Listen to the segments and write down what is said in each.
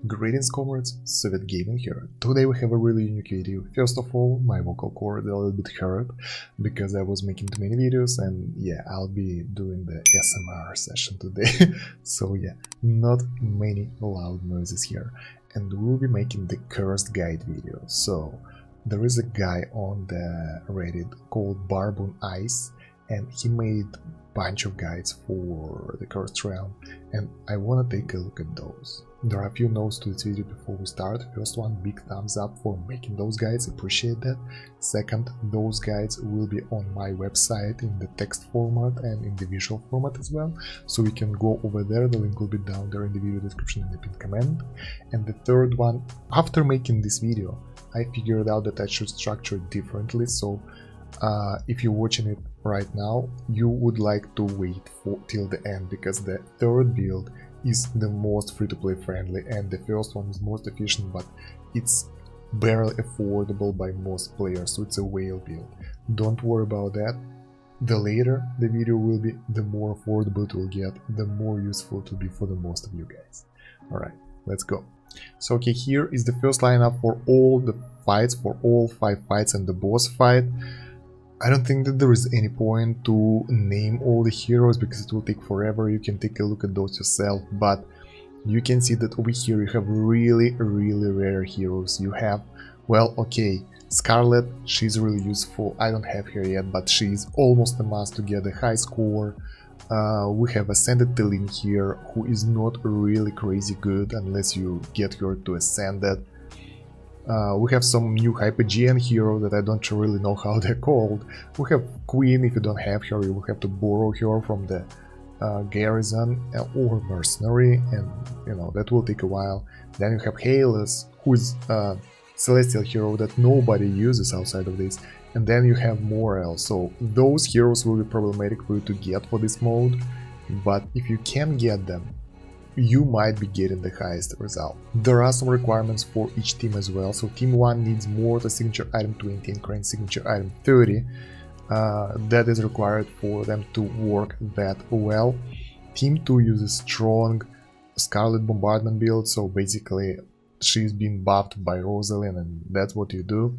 Greetings comrades, Soviet Gaming here. Today we have a really unique video. First of all, my vocal cord a little bit hurt because I was making too many videos, and yeah, I'll be doing the SMR session today. So yeah, not many loud noises here. And we'll be making the cursed guide video. So there is a guy on the Reddit called Barbun Ice, and he made bunch of guides for the cursed realm, and I wanna take a look at those. There are a few notes to this video before we start. First one, big thumbs up for making those guides, appreciate that. Second, those guides will be on my website in the text format and in the visual format as well, so you can go over there, the link will be down there in the video description and the pinned comment. And the third one, after making this video, I figured out that I should structure it differently, so if you're watching it right now, you would like to wait till the end, because the third build is the most free-to-play friendly and the first one is most efficient, but it's barely affordable by most players, so it's a whale build. Don't worry about that. The later the video will be, the more affordable it will get, the more useful it will be for the most of you guys. Alright, let's go. So okay, here is the first lineup for all the fights, for all 5 fights and the boss fight. I don't think that there is any point to name all the heroes because it will take forever. You can take a look at those yourself, but you can see that over here you have really rare heroes. You have, well, okay, Scarlet, she's really useful. I don't have her yet, but she's almost a must to get a high score. We have Ascended Telin here, who is not really crazy good unless you get her to Ascended. We have some new Hypergean hero that I don't really know how they're called. We have Queen. If you don't have her, you will have to borrow her from the garrison or mercenary, and you know that will take a while. Then you have Halus, who is a celestial hero that nobody uses outside of this, and then you have Morel. So those heroes will be problematic for you to get for this mode, but if you can get them, you might be getting the highest result. There are some requirements for each team as well. So team 1 needs Mortar signature item 20 and Crane signature item 30. That is required for them to work that well. Team 2 uses strong Scarlet Bombardment build, so basically she's been buffed by Rosalind and that's what you do.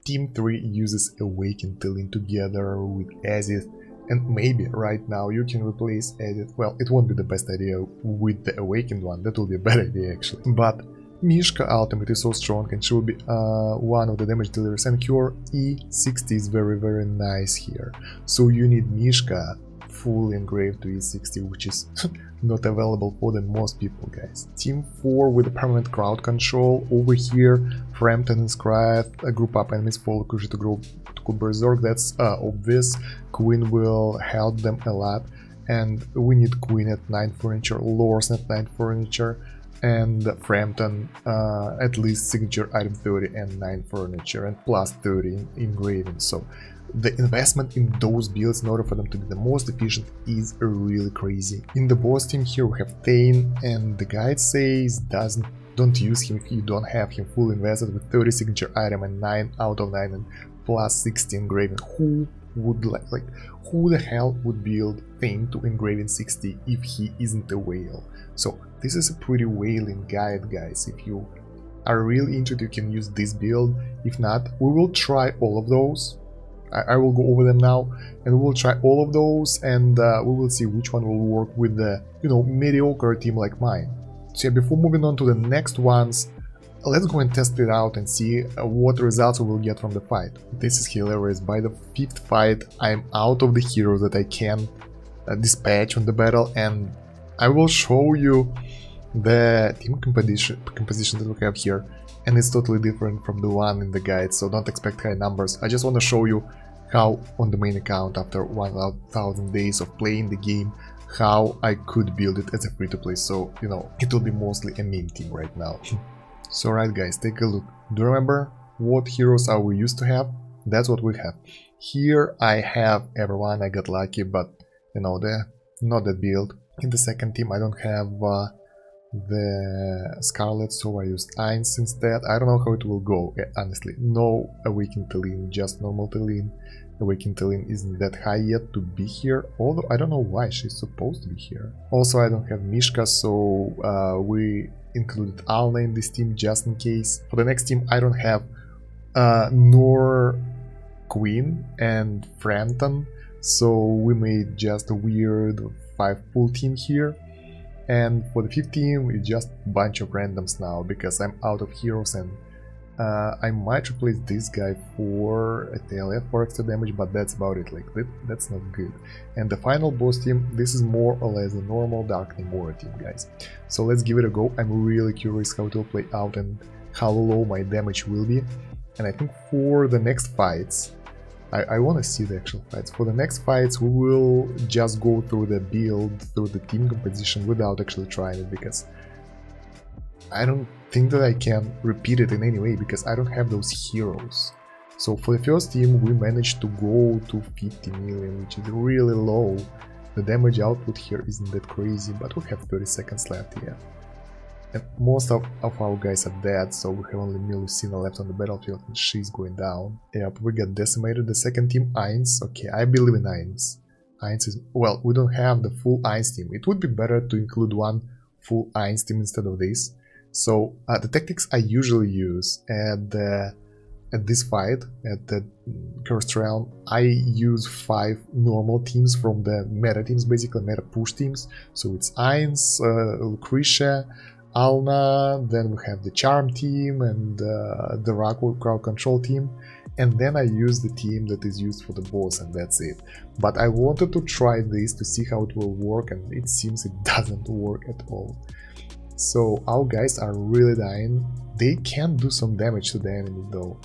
Team 3 uses Awakened Telin together with Azith, and maybe right now you can replace Edit. Well, it won't be the best idea with the Awakened one, that will be a bad idea actually. But Mishka ultimate is so strong and she will be one of the damage dealers, and Cure E60 is very nice here. So you need Mishka fully engraved to E60, which is not available for the most people, guys. Team 4 with a permanent crowd control. Over here, Frampton and Scryth group up enemies, follow Kushi to go Berserk, that's obvious. Queen will help them a lot, and we need Queen at 9 furniture, Lorsen at 9 furniture, and Frampton at least signature item 30 and 9 furniture, and plus 30 in engraving. So the investment in those builds in order for them to be the most efficient is really crazy. In the boss team here we have Thane, and the guide says don't use him if you don't have him full invested with 30 signature item and 9 out of 9 and plus 60 engraving. Who would like who the hell would build Thane to engraving 60 if he isn't a whale? So this is a pretty whaling guide, guys. If you are really into it, you can use this build. If not, we will try all of those. I will go over them now, and we will try all of those, and we will see which one will work with the, you know, mediocre team like mine. So yeah, before moving on to the next ones, let's go and test it out and see what results we will get from the fight. This is hilarious. By the 5th fight, I'm out of the heroes that I can dispatch on the battle, and I will show you the team composition that we have here, and it's totally different from the one in the guide, so don't expect high numbers. I just want to show you how on the main account, after 1000 days of playing the game, how I could build it as a free-to-play, so you know, it will be mostly a meme team right now. So right guys, take a look. Do you remember what heroes are we used to have? That's what we have. Here I have everyone, I got lucky, but you know, not that build. In the second team I don't have the Scarlet, so I used Ainz instead. I don't know how it will go, honestly. No Awakened Telin, just normal Telin. Awakened Telin isn't that high yet to be here, although I don't know why she's supposed to be here. Also I don't have Mishka, so we included Alna in this team just in case. For the next team I don't have nor Queen and Frampton, so we made just a weird 5-pool team here. And for the 5th team, it's just a bunch of randoms now, because I'm out of heroes, and I might replace this guy for a TLF for extra damage, but that's about it, like that's not good. And the final boss team, this is more or less a normal Dark Nemora team, guys. So let's give it a go. I'm really curious how it will play out and how low my damage will be. And I think for the next fights, I want to see the actual fights. For the next fights, we will just go through the build, through the team composition without actually trying it, because I don't think that I can repeat it in any way, because I don't have those heroes. So for the first team, we managed to go to 50 million, which is really low. The damage output here isn't that crazy, but we have 30 seconds left here. And most of our guys are dead, so we have only Melusina left on the battlefield, and she's going down. Yep, we got decimated. The second team, Ainz. Okay, I believe in Ainz. Ainz is... well, we don't have the full Ainz team. It would be better to include one full Ainz team instead of this. So, the tactics I usually use at this fight, at the cursed realm, I use 5 normal teams from the meta teams, basically meta push teams. So it's Ainz, Lucretia, Alna, then we have the Charm team and the Rockwood crowd control team, and then I use the team that is used for the boss, and that's it. But I wanted to try this to see how it will work, and it seems it doesn't work at all. So our guys are really dying. They can do some damage to the enemy though.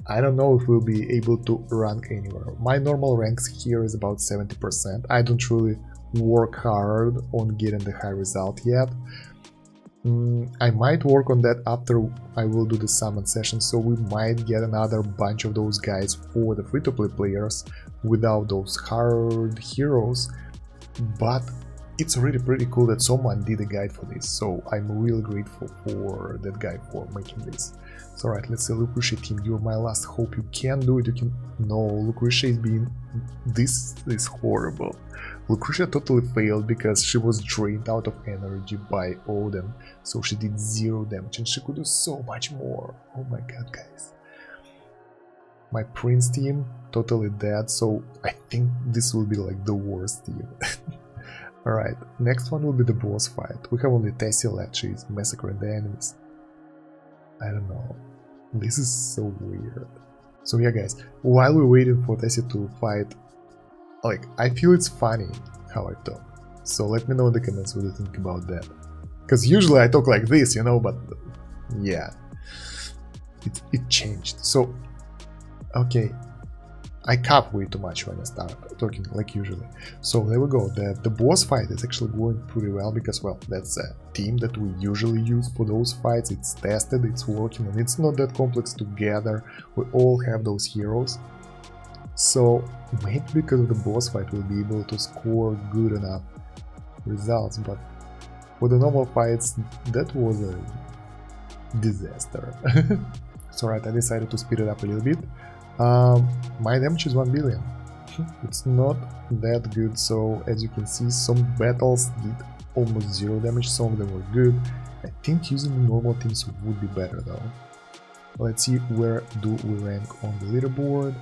I don't know if we'll be able to rank anywhere. My normal ranks here is about 70%. I don't really work hard on getting the high result yet. I might work on that after I will do the summon session, so we might get another bunch of those guys for the free-to-play players without those hard heroes, but it's already pretty cool that someone did a guide for this, so I'm really grateful for that guy for making this. So alright, let's say Lucretia team, you're my last hope, you can do it, you can... No, Lucretia is being... This is horrible. Lucretia totally failed because she was drained out of energy by Odin, so she did 0 damage, and she could do so much more. Oh my god, guys. My Prince team, totally dead, so I think this will be like the worst team. Alright, next one will be the boss fight. We have only Tessie left, she's massacring the enemies. I don't know. This is so weird. So yeah, guys, while we're waiting for Tessie to fight, like, I feel it's funny how I talk. So let me know in the comments what you think about that. Because usually I talk like this, you know, but yeah, it changed. So, okay, I cap way too much when I start talking like usually. So there we go, the boss fight is actually going pretty well, because, well, that's a team that we usually use for those fights. It's tested, it's working, and it's not that complex to gather. We all have those heroes. So maybe because of the boss fight we'll be able to score good enough results, but for the normal fights that was a disaster. So right, I decided to speed it up a little bit. My damage is 1 billion. It's not that good, so as you can see, some battles did almost 0 damage, some of them were good. I think using the normal teams would be better though. Let's see, where do we rank on the leaderboard.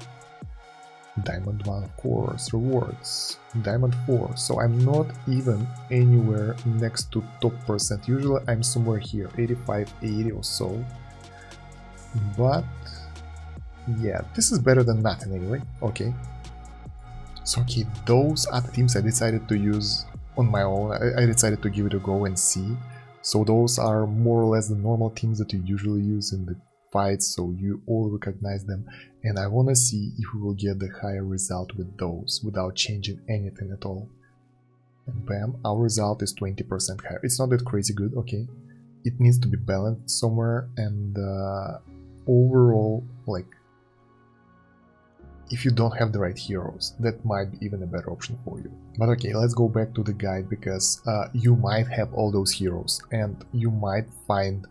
Diamond 1, of course, rewards, Diamond 4, so I'm not even anywhere next to top percent. Usually I'm somewhere here, 85, 80 or so, but yeah, this is better than nothing anyway. Okay, so okay, those are the teams I decided to use on my own. I decided to give it a go and see. So those are more or less the normal teams that you usually use in the fights, so you all recognize them, and I want to see if we will get the higher result with those without changing anything at all. And bam, our result is 20% higher. It's not that crazy good, okay, it needs to be balanced somewhere, and overall, like, if you don't have the right heroes, that might be even a better option for you. But okay, let's go back to the guide, because you might have all those heroes and you might find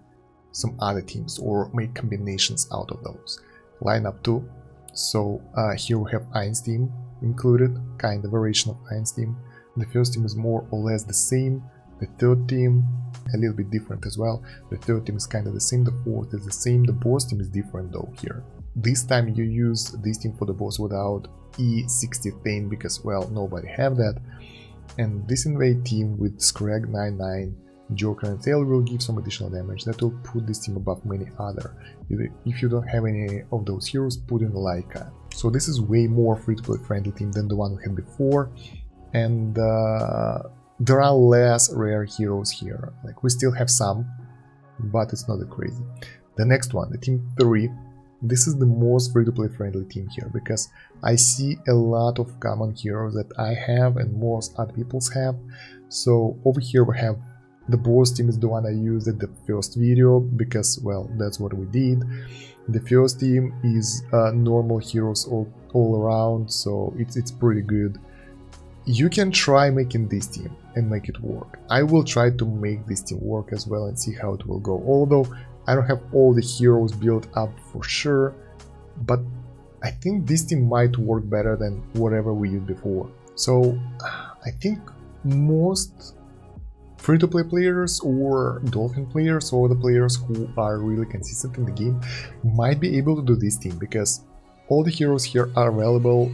some other teams or make combinations out of those. Lineup 2. So here we have Ainz team included, kind of variation of Ainz team. The first team is more or less the same. The third team, a little bit different as well. The third team is kind of the same, the fourth is the same, the boss team is different though here. This time you use this team for the boss without E60 thing because, well, nobody have that. And this invade team with Scrag 99, Joker and Tail will give some additional damage that will put this team above many other. If you don't have any of those heroes, put in Laika. So this is way more free-to-play friendly team than the one we had before, and there are less rare heroes here. Like, we still have some, but it's not that crazy. The next one, the team 3, this is the most free-to-play friendly team here, because I see a lot of common heroes that I have and most other people's have. So over here we have the boss team is the one I used at the first video, because, well, that's what we did. The first team is normal heroes all around, so it's pretty good. You can try making this team and make it work. I will try to make this team work as well and see how it will go, although I don't have all the heroes built up for sure, but I think this team might work better than whatever we used before. So I think most free-to-play players or Dolphin players or the players who are really consistent in the game might be able to do this team, because all the heroes here are available.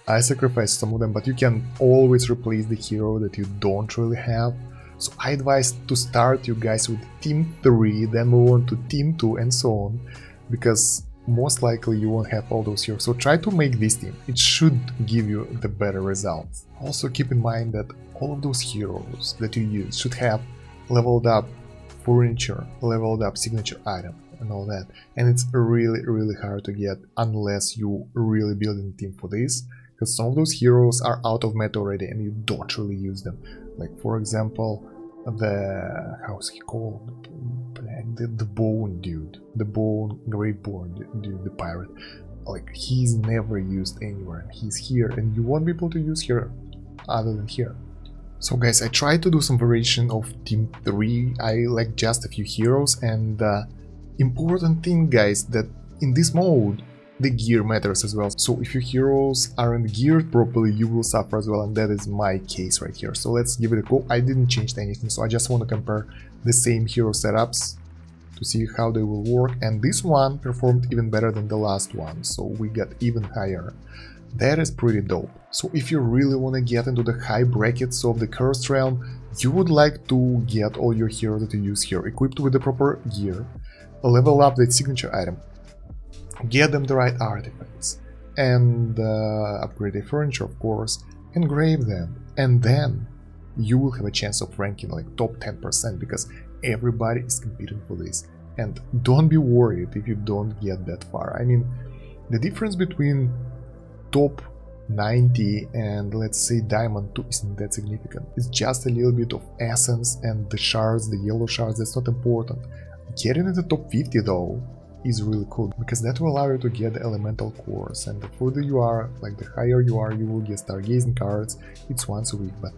I sacrificed some of them, but you can always replace the hero that you don't really have. So I advise to start you guys with team 3, then move on to team 2 and so on, because most likely you won't have all those heroes. So try to make this team, it should give you the better results. Also keep in mind that all of those heroes that you use should have leveled up furniture, leveled up signature item and all that, and it's really hard to get unless you really building a team for this, because some of those heroes are out of meta already and you don't really use them. Like, for example, the, how's he called, the bone dude, the bone graveborn dude, the pirate. Like, he's never used anywhere and he's here, and you won't be able to use here other than here. So guys, I tried to do some variation of team 3. I like just a few heroes, and important thing, guys, that in this mode the gear matters as well. So if your heroes aren't geared properly, you will suffer as well, and that is my case right here. So let's give it a go. I didn't change anything, so I just want to compare the same hero setups to see how they will work, and this one performed even better than the last one, so we got even higher. That is pretty dope. So if you really want to get into the high brackets of the Cursed Realm, you would like to get all your heroes that you use here equipped with the proper gear, level up that signature item, get them the right artifacts, and upgrade their furniture, of course, engrave them, and then you will have a chance of ranking like top 10%, because everybody is competing for this. And don't be worried if you don't get that far. I mean, the difference between top 90 and, let's say, Diamond 2 isn't that significant. It's just a little bit of essence and the shards, the yellow shards, that's not important. Getting in the top 50 though is really cool, because that will allow you to get the elemental cores, and the further you are, like the higher you are, you will get stargazing cards. It's once a week, but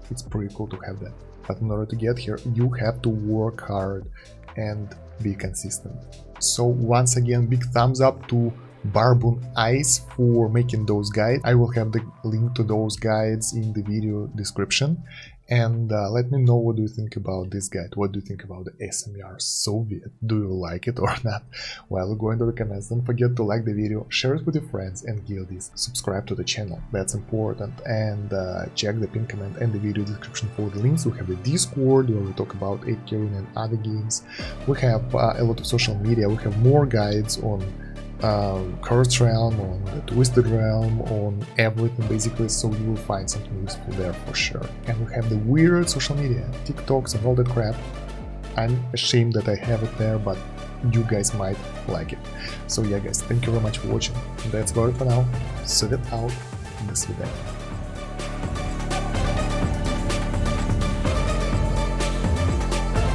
it's pretty cool to have that. But in order to get here, you have to work hard and be consistent. So once again, big thumbs up to Barboon Ice for making those guides. I will have the link to those guides in the video description. And let me know, what do you think about this guide? What do you think about the SMR Soviet? Do you like it or not? Well, go into the comments. Don't forget to like the video, share it with your friends, and guildies. Subscribe to the channel, that's important. And check the pinned comment and the video description for the links. We have the Discord where we talk about AFK and other games. We have a lot of social media. We have more guides on Cursed Realm, on the Twisted Realm, on everything basically, so you will find something useful there for sure. And we have the weird social media, TikToks and all that crap. I'm ashamed that I have it there, but you guys might like it. So yeah guys, thank you very much for watching. That's about it for now. Soviet out. До свидания.